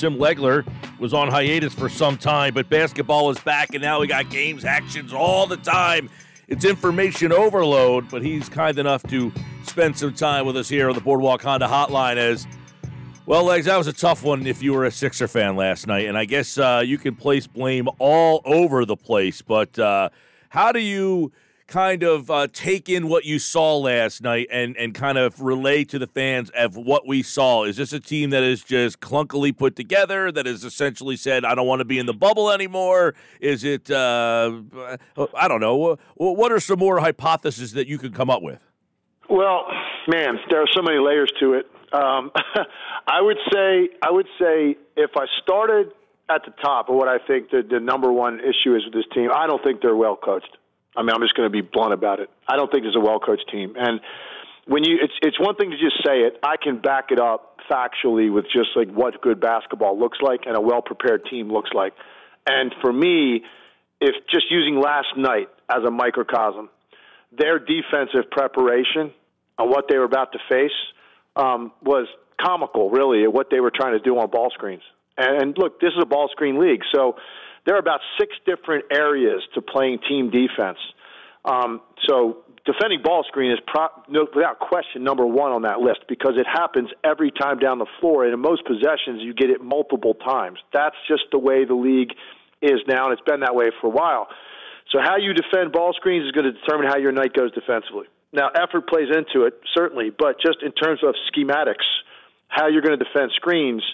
Tim Legler was on hiatus for some time, but basketball is back, and now we got games, actions all the time. It's information overload, but he's kind enough to spend some time with us here on the Boardwalk Honda Hotline as, well, Legs, that was a tough one if you were a Sixer fan last night, and I guess you can place blame all over the place, but how do you kind of take in what you saw last night and kind of relay to the fans of what we saw? Is this a team that is just clunkily put together, that has essentially said, I don't want to be in the bubble anymore? Is it, I don't know, what are some more hypotheses that you could come up with? Well, man, there are so many layers to it. I would say if I started at the top of what I think the number one issue is with this team, I don't think they're well coached. I mean, I'm just going to be blunt about it. I don't think there's a well-coached team. And when it's one thing to just say it. I can back it up factually with just like what good basketball looks like and a well-prepared team looks like. And for me, if just using last night as a microcosm, their defensive preparation on what they were about to face was comical, really, at what they were trying to do on ball screens. And look, this is a ball screen league, so there are about 6 different areas to playing team defense. So defending ball screen is without question number one on that list because it happens every time down the floor, and in most possessions you get it multiple times. That's just the way the league is now, and it's been that way for a while. So how you defend ball screens is going to determine how your night goes defensively. Now, effort plays into it, certainly, but just in terms of schematics, how you're going to defend screens,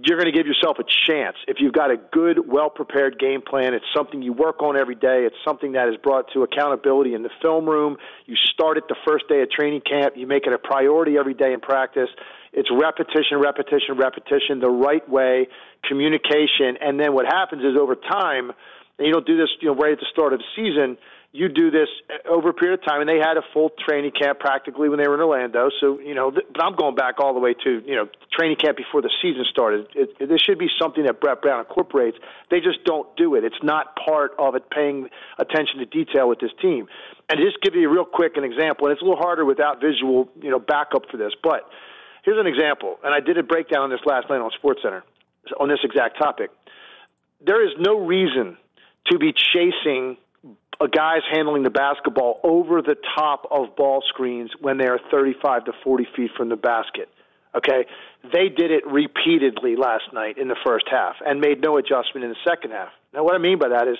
you're going to give yourself a chance. If you've got a good, well-prepared game plan, it's something you work on every day. It's something that is brought to accountability in the film room. You start it the first day of training camp. You make it a priority every day in practice. It's repetition, repetition, repetition, the right way, communication. And then what happens is over time, and you don't do this right at the start of the season, you do this over a period of time, and they had a full training camp practically when they were in Orlando. So, but I'm going back all the way to, training camp before the season started. This should be something that Brett Brown incorporates. They just don't do it. It's not part of it paying attention to detail with this team. And just give you a real quick an example, and it's a little harder without visual, backup for this. But here's an example, and I did a breakdown on this last night on SportsCenter on this exact topic. There is no reason to be chasing guys handling the basketball over the top of ball screens when they are 35 to 40 feet from the basket. Okay? They did it repeatedly last night in the first half and made no adjustment in the second half. Now, what I mean by that is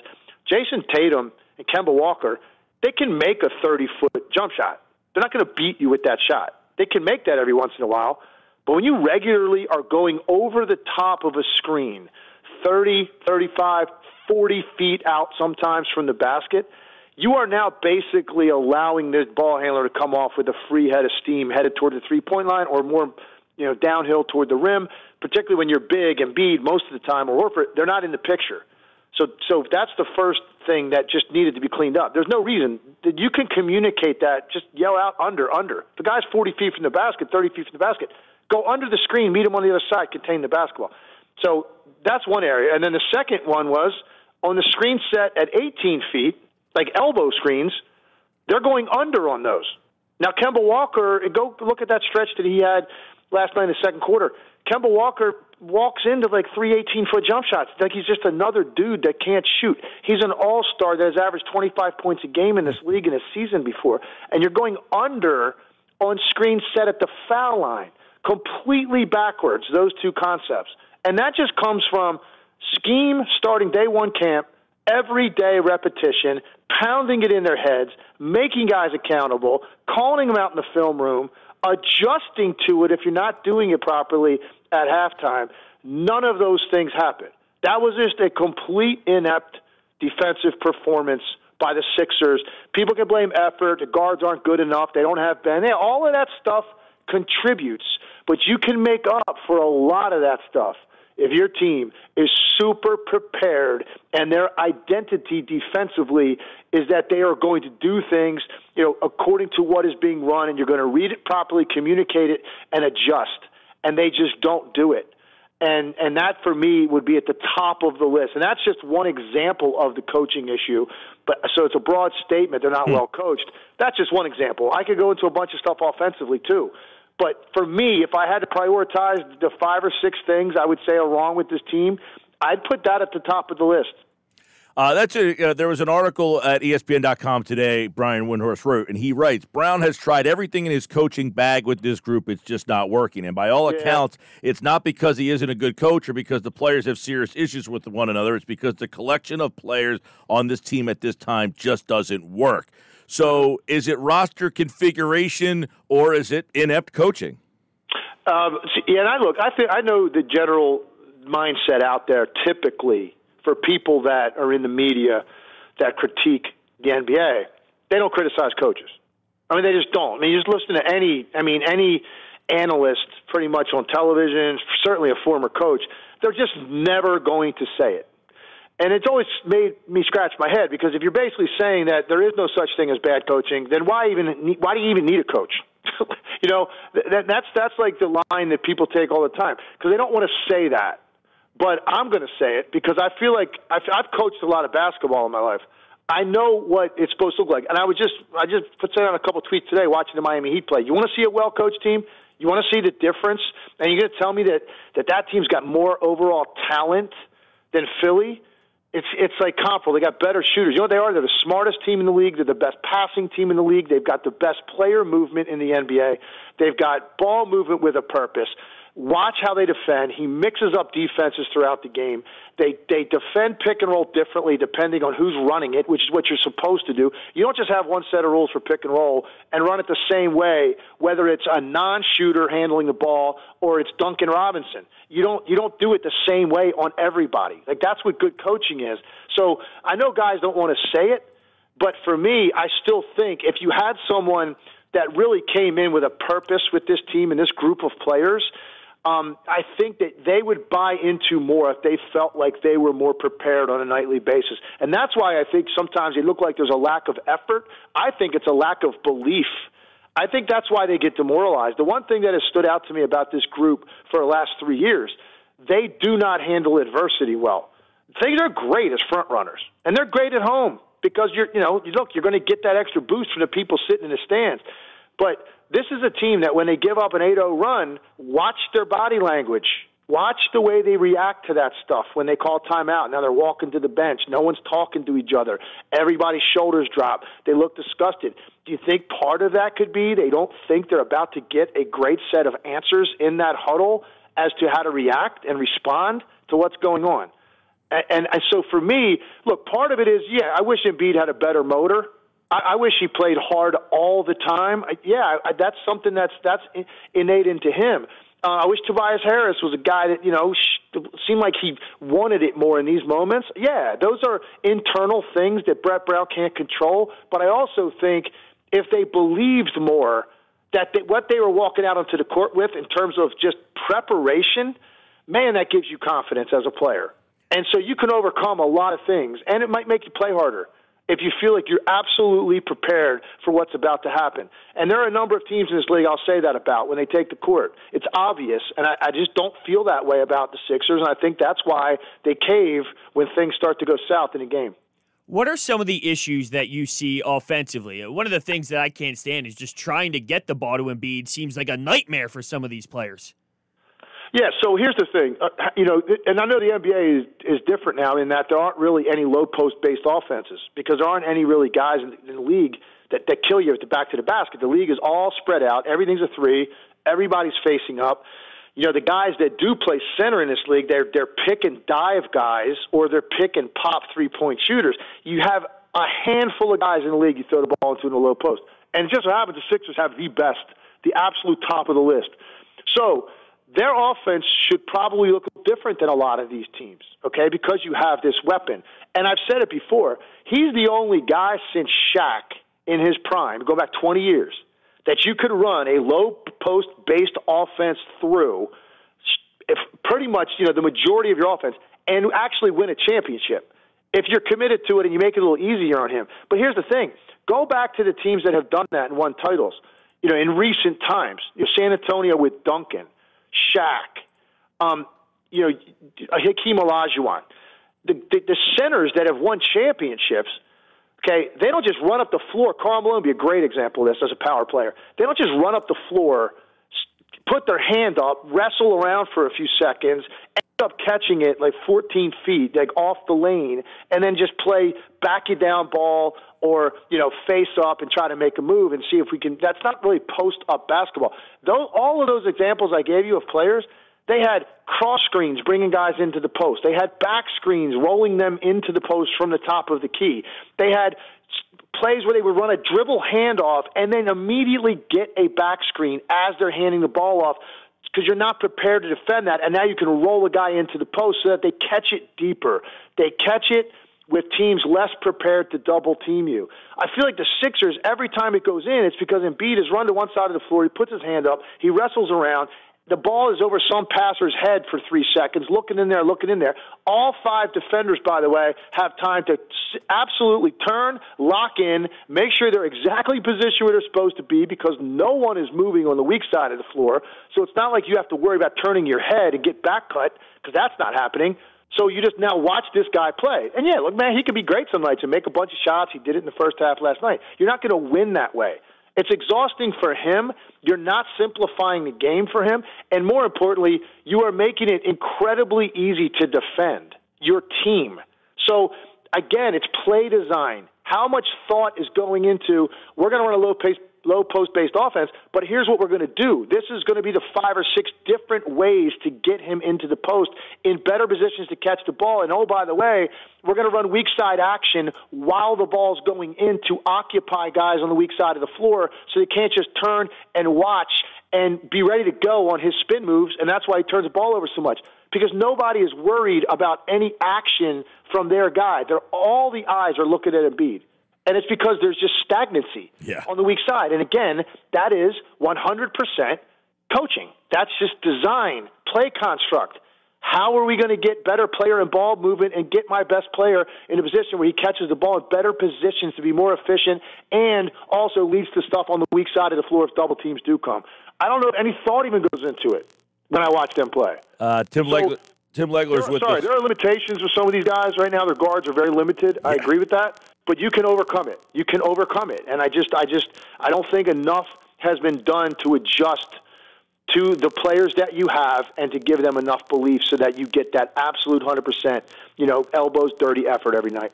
Jason Tatum and Kemba Walker, they can make a 30-foot jump shot. They're not going to beat you with that shot. They can make that every once in a while. But when you regularly are going over the top of a screen, 30, 35, 40 feet out sometimes from the basket, you are now basically allowing this ball handler to come off with a free head of steam headed toward the three-point line or more, downhill toward the rim, particularly when you're big and Embiid most of the time or Horford, they're not in the picture. So that's the first thing that just needed to be cleaned up. There's no reason that you can communicate that, just yell out under. The guy's 40 feet from the basket, 30 feet from the basket. Go under the screen, meet him on the other side, contain the basketball. So that's one area. And then the second one was on the screen set at 18 feet, like elbow screens, they're going under on those. Now, Kemba Walker, go look at that stretch that he had last night in the second quarter. Kemba Walker walks into like 3 18-foot jump shots. Like he's just another dude that can't shoot. He's an all-star that has averaged 25 points a game in this league in a season before. And you're going under on screen set at the foul line. Completely backwards, those two concepts. And that just comes from scheme starting day one camp, everyday repetition, pounding it in their heads, making guys accountable, calling them out in the film room, adjusting to it if you're not doing it properly at halftime. None of those things happen. That was just a complete inept defensive performance by the Sixers. People can blame effort. The guards aren't good enough. They don't have Ben. All of that stuff contributes, but you can make up for a lot of that stuff if your team is super prepared and their identity defensively is that they are going to do things, according to what is being run, and you're going to read it properly, communicate it, and adjust. And they just don't do it. And that, for me, would be at the top of the list. And that's just one example of the coaching issue. But so it's a broad statement. They're not well coached. That's just one example. I could go into a bunch of stuff offensively, too. But for me, if I had to prioritize the 5 or 6 things I would say are wrong with this team, I'd put that at the top of the list. There was an article at ESPN.com today, Brian Windhorst wrote, and he writes, Brown has tried everything in his coaching bag with this group. It's just not working. And by all accounts, it's not because he isn't a good coach or because the players have serious issues with one another. It's because the collection of players on this team at this time just doesn't work. So is it roster configuration or is it inept coaching? And I know the general mindset out there typically for people that are in the media that critique the NBA, they don't criticize coaches. I mean, they just don't. I mean, you just listen to any analyst pretty much on television, certainly a former coach, they're just never going to say it. And it's always made me scratch my head because if you're basically saying that there is no such thing as bad coaching, then why do you even need a coach? You know, that's like the line that people take all the time because they don't want to say that. But I'm going to say it because I feel like I've coached a lot of basketball in my life. I know what it's supposed to look like. And I just put on a couple of tweets today watching the Miami Heat play. You want to see a well-coached team? You want to see the difference? And you're going to tell me that team's got more overall talent than Philly? It's like comparable. They got better shooters. You know what they are? They're the smartest team in the league. They're the best passing team in the league. They've got the best player movement in the NBA. They've got ball movement with a purpose. Watch how they defend. He mixes up defenses throughout the game. They defend pick and roll differently depending on who's running it, which is what you're supposed to do. You don't just have one set of rules for pick and roll and run it the same way, whether it's a non-shooter handling the ball or it's Duncan Robinson. You don't do it the same way on everybody. Like that's what good coaching is. So I know guys don't want to say it, but for me, I still think if you had someone that really came in with a purpose with this team and this group of players, I think that they would buy into more if they felt like they were more prepared on a nightly basis. And that's why I think sometimes it look like there's a lack of effort. I think it's a lack of belief. I think that's why they get demoralized. The one thing that has stood out to me about this group for the last 3 years, they do not handle adversity well. They're great as front runners, and they're great at home because you're going to get that extra boost from the people sitting in the stands. But this is a team that when they give up an 8-0 run, watch their body language. Watch the way they react to that stuff when they call timeout. Now they're walking to the bench. No one's talking to each other. Everybody's shoulders drop. They look disgusted. Do you think part of that could be they don't think they're about to get a great set of answers in that huddle as to how to react and respond to what's going on? And so for me, look, part of it is, I wish Embiid had a better motor. I wish he played hard all the time. That's something that's innate into him. I wish Tobias Harris was a guy that, seemed like he wanted it more in these moments. Yeah, those are internal things that Brett Brown can't control. But I also think if they believed more that what they were walking out onto the court with in terms of just preparation, man, that gives you confidence as a player. And so you can overcome a lot of things, and it might make you play harder if you feel like you're absolutely prepared for what's about to happen. And there are a number of teams in this league I'll say that about when they take the court. It's obvious, and I just don't feel that way about the Sixers, and I think that's why they cave when things start to go south in a game. What are some of the issues that you see offensively? One of the things that I can't stand is just trying to get the ball to Embiid seems like a nightmare for some of these players. Yeah, so here's the thing, and I know the NBA is different now in that there aren't really any low post-based offenses because there aren't any really guys in the league that kill you at the back to the basket. The league is all spread out. Everything's a three. Everybody's facing up. The guys that do play center in this league, they're pick and dive guys or they're pick and pop three-point shooters. You have a handful of guys in the league you throw the ball into in the low post. And it just so happens the Sixers have the best, the absolute top of the list. So their offense should probably look different than a lot of these teams, okay, because you have this weapon. And I've said it before, he's the only guy since Shaq in his prime, go back 20 years, that you could run a low-post-based offense through if pretty much, the majority of your offense and actually win a championship if you're committed to it and you make it a little easier on him. But here's the thing. Go back to the teams that have done that and won titles, in recent times. San Antonio with Duncan, Shaq, Hakeem Olajuwon. The centers that have won championships, okay, they don't just run up the floor. Karl Malone would be a great example of this as a power player. They don't just run up the floor put their hand up, wrestle around for a few seconds, end up catching it like 14 feet, like off the lane, and then just play back you down ball or, face up and try to make a move and see if we can. That's not really post-up basketball. All of those examples I gave you of players, they had cross screens bringing guys into the post. They had back screens rolling them into the post from the top of the key. They had plays where they would run a dribble handoff and then immediately get a back screen as they're handing the ball off because you're not prepared to defend that, and now you can roll a guy into the post so that they catch it deeper. They catch it with teams less prepared to double team you. I feel like the Sixers, every time it goes in, it's because Embiid has run to one side of the floor, he puts his hand up, he wrestles around, the ball is over some passer's head for 3 seconds, looking in there. All 5 defenders, by the way, have time to absolutely turn, lock in, make sure they're exactly positioned where they're supposed to be because no one is moving on the weak side of the floor. So it's not like you have to worry about turning your head and get back cut because that's not happening. So you just now watch this guy play. And, yeah, look, man, he can be great some nights and make a bunch of shots. He did it in the first half last night. You're not going to win that way. It's exhausting for him. You're not simplifying the game for him. And more importantly, you are making it incredibly easy to defend your team. So, again, it's play design. How much thought is going into we're going to run a low post-based offense, but here's what we're going to do. This is going to be the 5 or 6 different ways to get him into the post in better positions to catch the ball. And, oh, by the way, we're going to run weak side action while the ball's going in to occupy guys on the weak side of the floor so they can't just turn and watch and be ready to go on his spin moves, and that's why he turns the ball over so much. Because nobody is worried about any action from their guy. All the eyes are looking at Embiid. And it's because there's just stagnancy on the weak side. And again, that is 100% coaching. That's just design, play construct. How are we going to get better player and ball movement and get my best player in a position where he catches the ball in better positions to be more efficient and also leads to stuff on the weak side of the floor if double teams do come? I don't know if any thought even goes into it when I watch them play. Tim Legler's with us. Sorry, there are limitations with some of these guys right now. Their guards are very limited. I agree with that. But you can overcome it. You can overcome it. And I don't think enough has been done to adjust to the players that you have and to give them enough belief so that you get that absolute 100%, elbows dirty effort every night.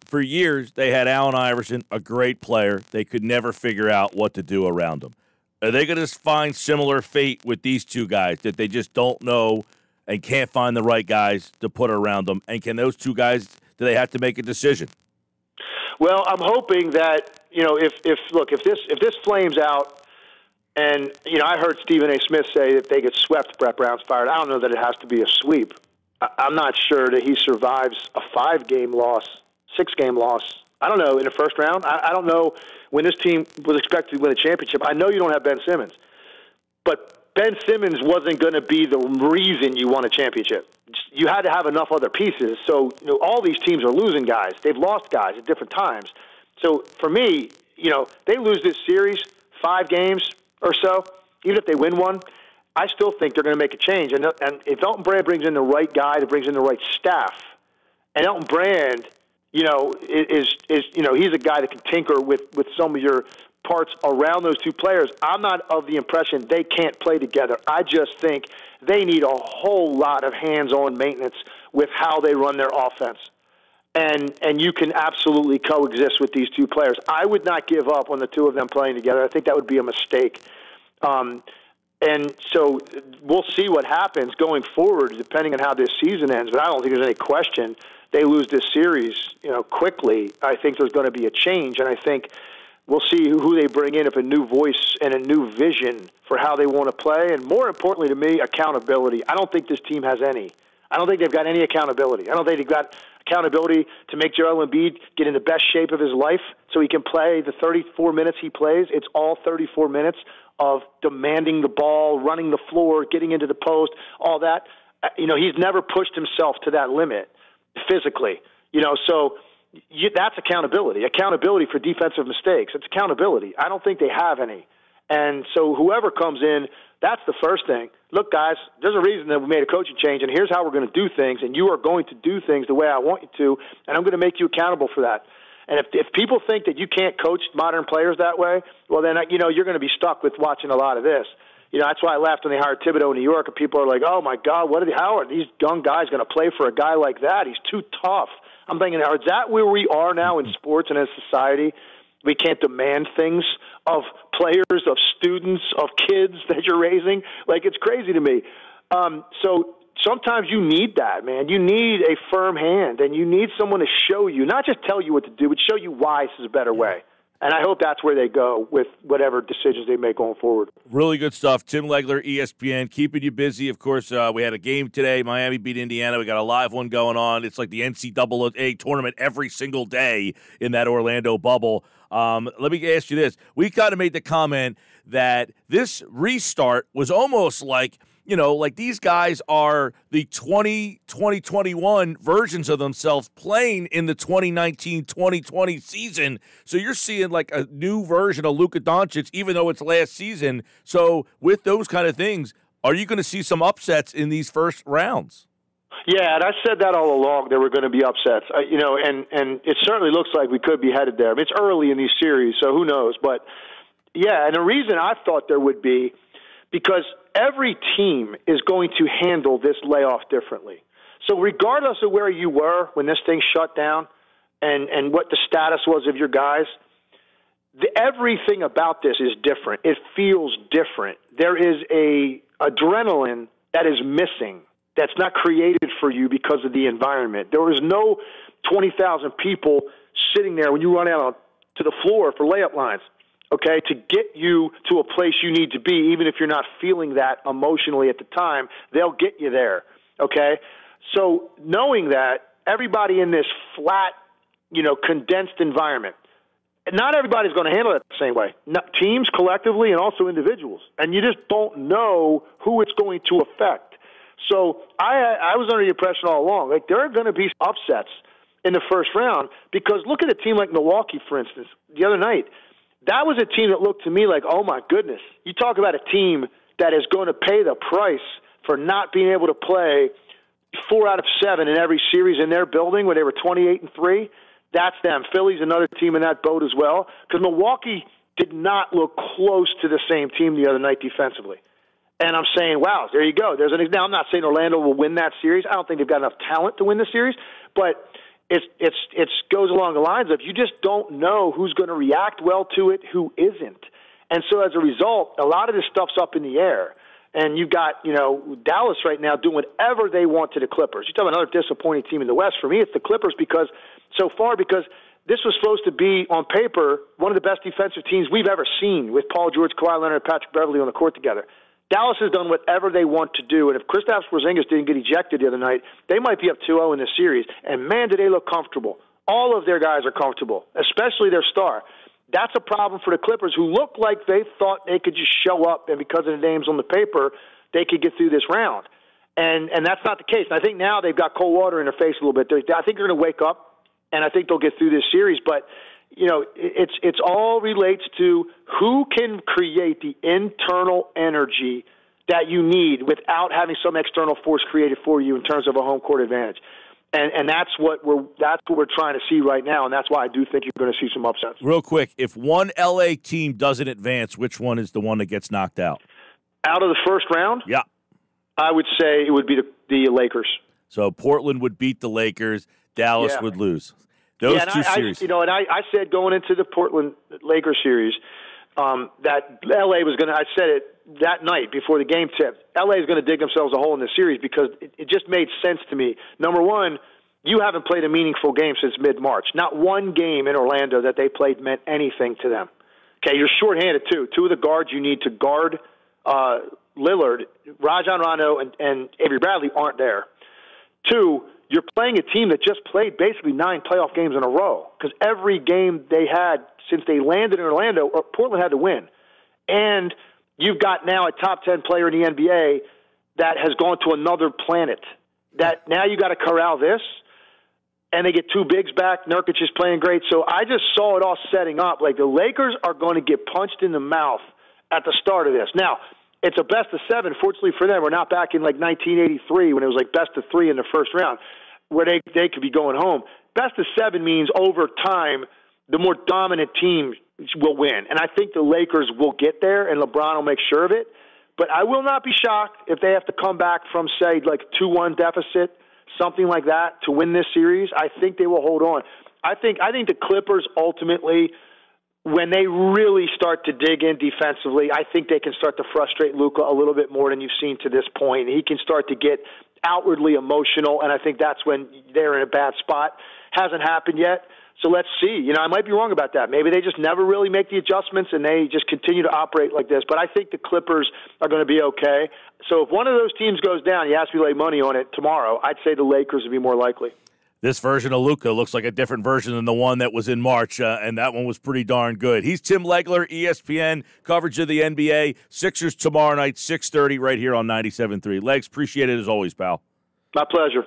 For years, they had Allen Iverson, a great player. They could never figure out what to do around him. Are they going to find similar fate with these two guys that they just don't know and can't find the right guys to put around them? And can those two guys, do they have to make a decision? Well, I'm hoping that, if this flames out, and, I heard Stephen A. Smith say that they get swept, Brett Brown's fired. I don't know that it has to be a sweep. I'm not sure that he survives a 5-game loss, 6-game loss. I don't know, in the first round. I don't know when this team was expected to win a championship. I know you don't have Ben Simmons, but Ben Simmons wasn't going to be the reason you won a championship. You had to have enough other pieces. So, all these teams are losing guys. They've lost guys at different times. So, for me, they lose this series, 5 games or so, even if they win one, I still think they're going to make a change. And if Elton Brand brings in the right guy, that brings in the right staff, and Elton Brand, he's a guy that can tinker with some of your parts around those two players. I'm not of the impression they can't play together. I just think they need a whole lot of hands-on maintenance with how they run their offense. And you can absolutely coexist with these two players. I would not give up on the two of them playing together. I think that would be a mistake. And so we'll see what happens going forward, depending on how this season ends. But I don't think there's any question they lose this series, quickly. I think there's going to be a change, and I think we'll see who they bring in, if a new voice and a new vision for how they want to play. And more importantly to me, accountability. I don't think this team has any. I don't think they've got any accountability. I don't think they've got accountability to make Joel Embiid get in the best shape of his life so he can play the 34 minutes he plays. It's all 34 minutes of demanding the ball, running the floor, getting into the post, all that. He's never pushed himself to that limit physically. That's accountability. Accountability for defensive mistakes. It's accountability. I don't think they have any. And so whoever comes in, that's the first thing. Look, guys, there's a reason that we made a coaching change, and here's how we're going to do things, and you are going to do things the way I want you to, and I'm going to make you accountable for that. And if people think that you can't coach modern players that way, well, then, you're going to be stuck with watching a lot of this. That's why I laughed when they hired Thibodeau in New York, and people are like, "Oh my God, how are these young guys going to play for a guy like that? He's too tough." I'm thinking, is that where we are now in sports and as society? We can't demand things of players, of students, of kids that you're raising. Like, it's crazy to me. So sometimes you need that, man. You need a firm hand, and you need someone to show you, not just tell you what to do, but show you why this is a better way. And I hope that's where they go with whatever decisions they make going forward. Really good stuff. Tim Legler, ESPN, keeping you busy. Of course, we had a game today. Miami beat Indiana. We got a live one going on. It's like the NCAA tournament every single day in that Orlando bubble. Let me ask you this. We kind of made the comment that this restart was almost like, like these guys are the 2021 versions of themselves playing in the 2019-2020 season. So you're seeing like a new version of Luka Doncic, even though it's last season. So with those kind of things, are you going to see some upsets in these first rounds? Yeah, and I said that all along. There were going to be upsets, and it certainly looks like we could be headed there. I mean, it's early in these series, so who knows? But yeah, and the reason I thought there would be, because every team is going to handle this layoff differently. So regardless of where you were when this thing shut down and what the status was of your guys, everything about this is different. It feels different. There is a adrenaline that is missing, that's not created for you because of the environment. There was no 20,000 people sitting there when you run out to the floor for layup lines, okay, to get you to a place you need to be, even if you're not feeling that emotionally at the time. They'll get you there, okay? So knowing that, everybody in this flat, condensed environment, not everybody's going to handle it the same way. Teams collectively and also individuals. And you just don't know who it's going to affect. So I was under the impression all along, like, there are going to be upsets in the first round, because look at a team like Milwaukee, for instance, the other night. That was a team that looked to me like, oh, my goodness. You talk about a team that is going to pay the price for not being able to play 4 out of 7 in every series in their building when they were 28-3. That's them. Philly's another team in that boat as well, because Milwaukee did not look close to the same team the other night defensively. And I'm saying, wow, there you go. Now, I'm not saying Orlando will win that series. I don't think they've got enough talent to win the series, but it goes along the lines of, you just don't know who's going to react well to it, who isn't. And so as a result, a lot of this stuff's up in the air. And you've got, Dallas right now doing whatever they want to the Clippers. You talk about another disappointing team in the West. For me, it's the Clippers because this was supposed to be, on paper, one of the best defensive teams we've ever seen, with Paul George, Kawhi Leonard, and Patrick Beverley on the court together. Dallas has done whatever they want to do, and if Kristaps Porzingis didn't get ejected the other night, they might be up 2-0 in this series. And, man, do they look comfortable. All of their guys are comfortable, especially their star. That's a problem for the Clippers, who look like they thought they could just show up, and because of the names on the paper, they could get through this round. And that's not the case. And I think now they've got cold water in their face a little bit. I think they're going to wake up, and I think they'll get through this series. But, it's all relates to who can create the internal energy that you need without having some external force created for you in terms of a home court advantage. And that's what we're trying to see right now, and that's why I do think you're going to see some upsets. Real quick, if one LA team doesn't advance, which one is the one that gets knocked out? Out of the first round? Yeah. I would say it would be the Lakers. So Portland would beat the Lakers, Dallas would lose. Those two series. I said going into the Portland Lakers series that LA was going to, I said it that night before the game tipped, LA is going to dig themselves a hole in this series because it just made sense to me. Number one, you haven't played a meaningful game since mid-March. Not one game in Orlando that they played meant anything to them. Okay, you're shorthanded too. Two of the guards you need to guard Lillard, Rajon Rondo, and Avery Bradley aren't there. Two, you're playing a team that just played basically 9 playoff games in a row because every game they had since they landed in Orlando, Portland had to win. And you've got now a top 10 player in the NBA that has gone to another planet. That now you got to corral this, and they get 2 bigs back. Nurkic is playing great. So I just saw it all setting up. Like, the Lakers are going to get punched in the mouth at the start of this. Now, it's a best of 7. Fortunately for them, we're not back in like 1983 when it was like best of 3 in the first round where they could be going home. Best of 7 means over time the more dominant team will win. And I think the Lakers will get there, and LeBron will make sure of it. But I will not be shocked if they have to come back from, say, like 2-1 deficit, something like that, to win this series. I think they will hold on. I think the Clippers ultimately, when they really start to dig in defensively, I think they can start to frustrate Luka a little bit more than you've seen to this point. He can start to get outwardly emotional, and I think that's when they're in a bad spot. Hasn't happened yet, so let's see. I might be wrong about that. Maybe they just never really make the adjustments, and they just continue to operate like this. But I think the Clippers are going to be okay. So if one of those teams goes down, you ask me to lay money on it tomorrow, I'd say the Lakers would be more likely. This version of Luka looks like a different version than the one that was in March, and that one was pretty darn good. He's Tim Legler, ESPN, coverage of the NBA. Sixers tomorrow night, 6:30, right here on 97.3. Legs, appreciate it as always, pal. My pleasure.